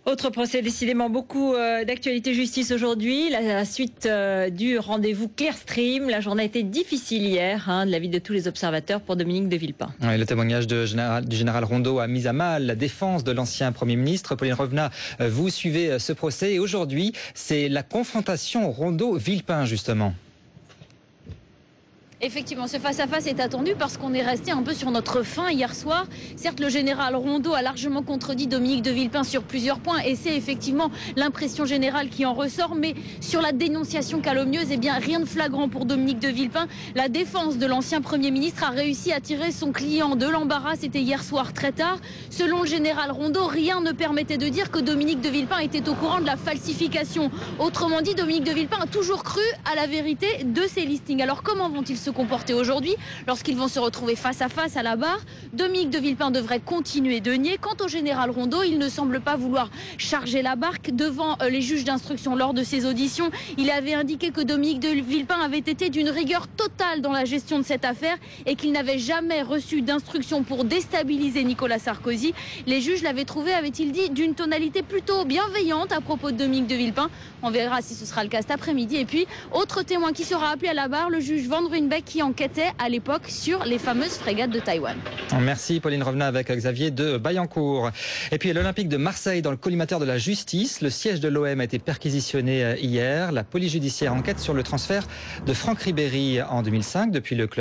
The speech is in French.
Autre procès, décidément beaucoup d'actualité justice aujourd'hui. La suite du rendez-vous Clearstream. La journée a été difficile hier, de l'avis de tous les observateurs pour Dominique de Villepin. Oui, le témoignage du général Rondeau a mis à mal la défense de l'ancien Premier ministre. Pauline Revenat, vous suivez ce procès et aujourd'hui, c'est la confrontation Rondeau-Villepin justement. Effectivement, ce face-à-face est attendu parce qu'on est resté un peu sur notre faim hier soir. Certes, le général Rondeau a largement contredit Dominique de Villepin sur plusieurs points et c'est effectivement l'impression générale qui en ressort. Mais sur la dénonciation calomnieuse, eh bien, rien de flagrant pour Dominique de Villepin. La défense de l'ancien Premier ministre a réussi à tirer son client de l'embarras. C'était hier soir très tard. Selon le général Rondeau, rien ne permettait de dire que Dominique de Villepin était au courant de la falsification. Autrement dit, Dominique de Villepin a toujours cru à la vérité de ces listings. Alors comment vont-ils se comporter aujourd'hui lorsqu'ils vont se retrouver face à face à la barre? Dominique de Villepin devrait continuer de nier. Quant au général Rondeau, il ne semble pas vouloir charger la barque devant les juges d'instruction lors de ses auditions. Il avait indiqué que Dominique de Villepin avait été d'une rigueur totale dans la gestion de cette affaire et qu'il n'avait jamais reçu d'instruction pour déstabiliser Nicolas Sarkozy. Les juges l'avaient trouvé, avait-il dit, d'une tonalité plutôt bienveillante à propos de Dominique de Villepin. On verra si ce sera le cas cet après-midi. Et puis, autre témoin qui sera appelé à la barre, le juge Van Ruynbeck qui enquêtait à l'époque sur les fameuses frégates de Taïwan. Merci Pauline Revenat avec Xavier de Bayancourt. Et puis l'Olympique de Marseille dans le collimateur de la justice. Le siège de l'OM a été perquisitionné hier. La police judiciaire enquête sur le transfert de Franck Ribéry en 2005 depuis le club.